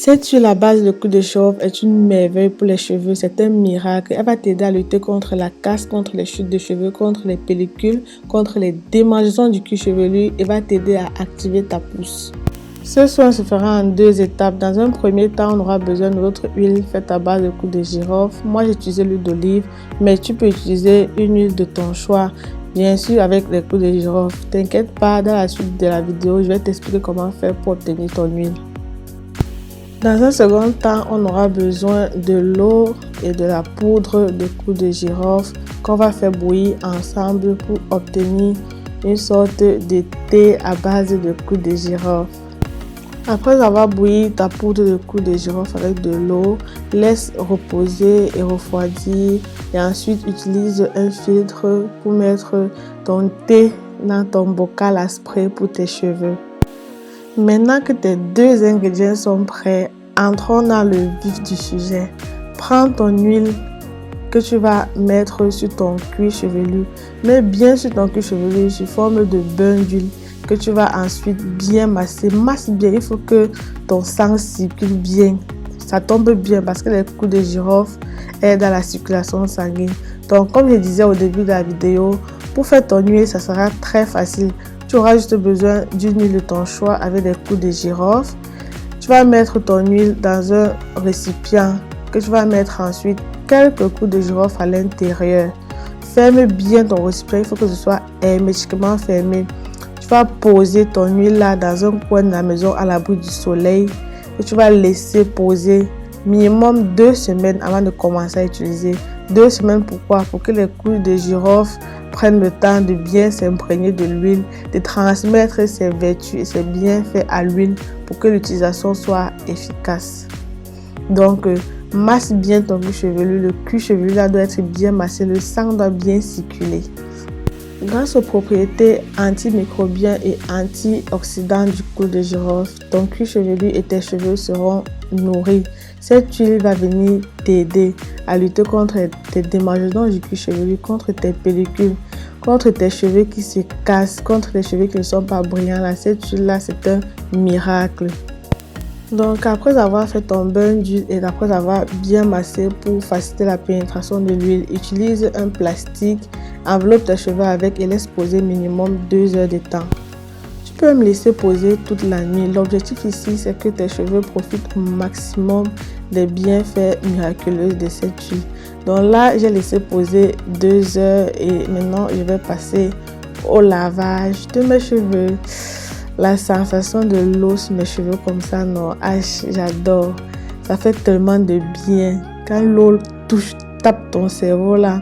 Cette huile à base de clou de girofle est une merveille pour les cheveux, c'est un miracle. Elle va t'aider à lutter contre la casse, contre les chutes de cheveux, contre les pellicules, contre les démangeaisons du cuir chevelu et va t'aider à activer ta pousse. Ce soin se fera en 2 étapes. Dans un premier temps, on aura besoin de notre huile faite à base de clou de girofle. Moi, j'ai utilisé l'huile d'olive, mais tu peux utiliser une huile de ton choix. Bien sûr, avec les clous de girofle. T'inquiète pas, dans la suite de la vidéo, je vais t'expliquer comment faire pour obtenir ton huile. Dans un second temps, on aura besoin de l'eau et de la poudre de clou de girofle qu'on va faire bouillir ensemble pour obtenir une sorte de thé à base de clou de girofle. Après avoir bouilli ta poudre de clou de girofle avec de l'eau, laisse reposer et refroidir et ensuite utilise un filtre pour mettre ton thé dans ton bocal à spray pour tes cheveux. Maintenant que tes 2 ingrédients sont prêts, entrons dans le vif du sujet. Prends ton huile que tu vas mettre sur ton cuir chevelu. Mets bien sur ton cuir chevelu sous forme de bain d'huile que tu vas ensuite bien masser. Masse bien, il faut que ton sang circule bien. Ça tombe bien parce que les clous de girofle aident à la circulation sanguine. Donc, comme je disais au début de la vidéo, pour faire ton huile, ça sera très facile. Tu auras juste besoin d'une huile de ton choix avec des clous de girofle. Tu vas mettre ton huile dans un récipient que tu vas mettre ensuite quelques clous de girofle à l'intérieur. Ferme bien ton récipient, il faut que ce soit hermétiquement fermé. Tu vas poser ton huile là dans un coin de la maison à l'abri du soleil et tu vas laisser poser minimum 2 semaines avant de commencer à utiliser. 2 semaines pourquoi? Pour que les clous de girofle prennent le temps de bien s'imprégner de l'huile, de transmettre ses vertus et ses bienfaits à l'huile pour que l'utilisation soit efficace. Donc, masse bien ton cuir chevelu. Le cuir chevelu là doit être bien massé, le sang doit bien circuler. Grâce aux propriétés antimicrobiennes et antioxydantes du clou de girofle, ton cuir chevelu et tes cheveux seront nourris. Cette huile va venir t'aider à lutter contre tes démangeaisons du cuir chevelu, contre tes pellicules, contre tes cheveux qui se cassent, contre les cheveux qui ne sont pas brillants. Là, cette huile-là, c'est un miracle. Donc, après avoir fait ton bain d'huile et après avoir bien massé pour faciliter la pénétration de l'huile, utilise un plastique, enveloppe tes cheveux avec et laisse poser minimum 2 heures de temps. Tu peux me laisser poser toute la nuit. L'objectif ici, c'est que tes cheveux profitent au maximum des bienfaits miraculeux de cette huile. Donc là, j'ai laissé poser 2 heures et maintenant, je vais passer au lavage de mes cheveux. La sensation de l'eau sur mes cheveux comme ça, non, j'adore. Ça fait tellement de bien. Quand l'eau tape ton cerveau là,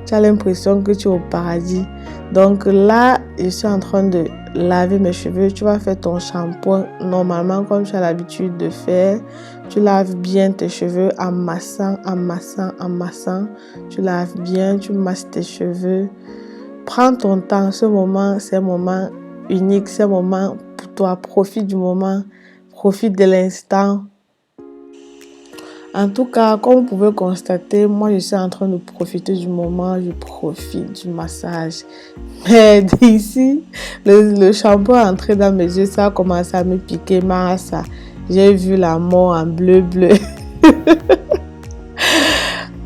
tu as l'impression que tu es au paradis. Donc là, je suis en train de laver mes cheveux. Tu vas faire ton shampoing normalement comme tu as l'habitude de faire. Tu laves bien tes cheveux en massant. Tu laves bien, tu masses tes cheveux. Prends ton temps. Ce moment, c'est un moment unique, c'est un moment pour toi. Profite du moment, profite de l'instant. En tout cas, comme vous pouvez constater, moi je suis en train de profiter du moment, je profite du massage. Mais d'ici, le shampoing est entré dans mes yeux, ça a commencé à me piquer, ça. J'ai vu la mort en bleu.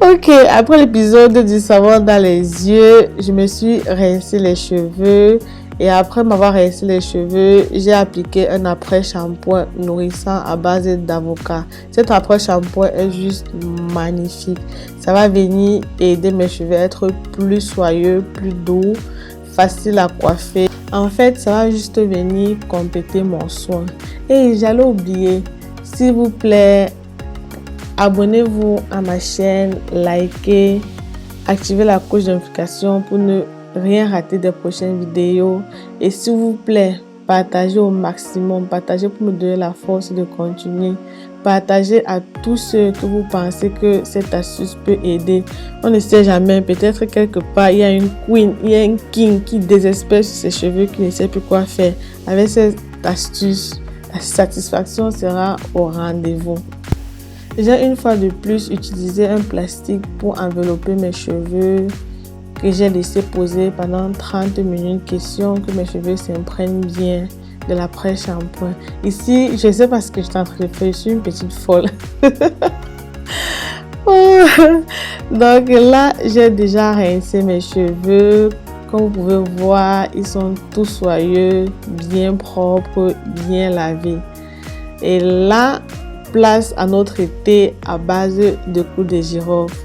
Ok, après l'épisode du savon dans les yeux, je me suis rincé les cheveux. Et après m'avoir rincé les cheveux, j'ai appliqué un après-shampoing nourrissant à base d'avocat. Cet après-shampoing est juste magnifique. Ça va venir aider mes cheveux à être plus soyeux, plus doux, facile à coiffer. En fait, ça va juste venir compléter mon soin. Et j'allais oublier, s'il vous plaît, abonnez-vous à ma chaîne, likez, activez la cloche de notification pour ne rien rater des prochaines vidéos. Et s'il vous plaît, partagez au maximum. Partagez pour me donner la force de continuer. Partagez à tous ceux que vous pensez que cette astuce peut aider. On ne sait jamais. Peut-être quelque part, il y a une queen, il y a un king qui désespère sur ses cheveux, qui ne sait plus quoi faire. Avec cette astuce, la satisfaction sera au rendez-vous. J'ai une fois de plus utilisé un plastique pour envelopper mes cheveux que j'ai laissé poser pendant 30 minutes, question que mes cheveux s'imprègnent bien de l'après-shampoing. Ici, je sais pas ce que je suis en train de faire, je suis une petite folle. Donc là, j'ai déjà rincé mes cheveux. Comme vous pouvez voir, ils sont tout soyeux, bien propres, bien lavés. Et là, place à notre thé à base de clous de girofle.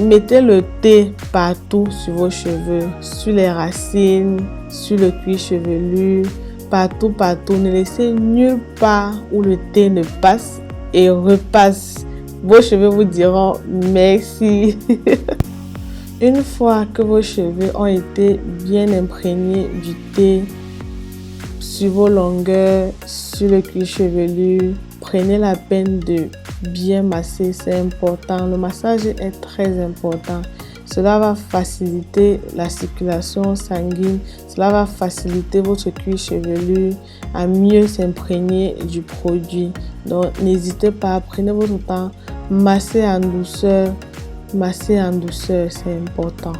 Mettez le thé partout sur vos cheveux, sur les racines, sur le cuir chevelu, partout, partout. Ne laissez nulle part où le thé ne passe et repasse. Vos cheveux vous diront merci. Une fois que vos cheveux ont été bien imprégnés du thé sur vos longueurs, sur le cuir chevelu, prenez la peine de bien masser, c'est important. Le massage est très important. Cela va faciliter la circulation sanguine, cela va faciliter votre cuir chevelu à mieux s'imprégner du produit. Donc n'hésitez pas, prenez votre temps, massez en douceur, c'est important.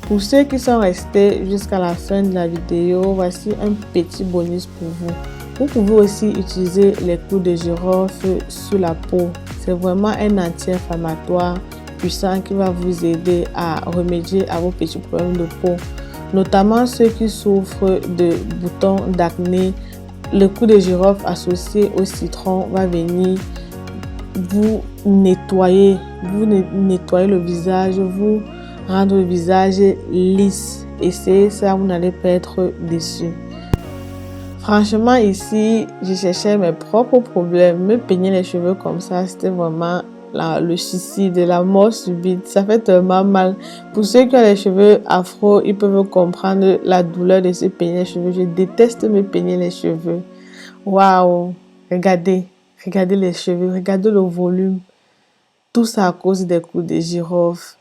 Pour ceux qui sont restés jusqu'à la fin de la vidéo, voici un petit bonus pour vous. Vous pouvez aussi utiliser les clous de girofle sur la peau. C'est vraiment un anti-inflammatoire puissant qui va vous aider à remédier à vos petits problèmes de peau. Notamment ceux qui souffrent de boutons d'acné. Le clou de girofle associé au citron va venir vous nettoyer le visage, vous rendre le visage lisse. Essayez ça, vous n'allez pas être déçu. Franchement, ici, je cherchais mes propres problèmes. Me peigner les cheveux comme ça, c'était vraiment le suicide, la mort subite. Ça fait tellement mal. Pour ceux qui ont les cheveux afro, ils peuvent comprendre la douleur de se peigner les cheveux. Je déteste me peigner les cheveux. Waouh! Regardez les cheveux, regardez le volume. Tout ça à cause des clous de girofle.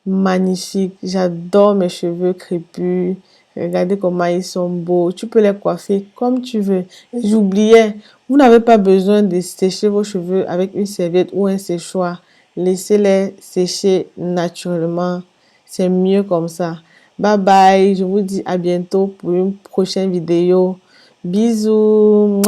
Magnifique, j'adore mes cheveux crépus. Regardez comment ils sont beaux. Tu peux les coiffer comme tu veux. Et j'oubliais, vous n'avez pas besoin de sécher vos cheveux avec une serviette ou un séchoir. Laissez-les sécher naturellement. C'est mieux comme ça. Bye bye. Je vous dis à bientôt pour une prochaine vidéo. Bisous.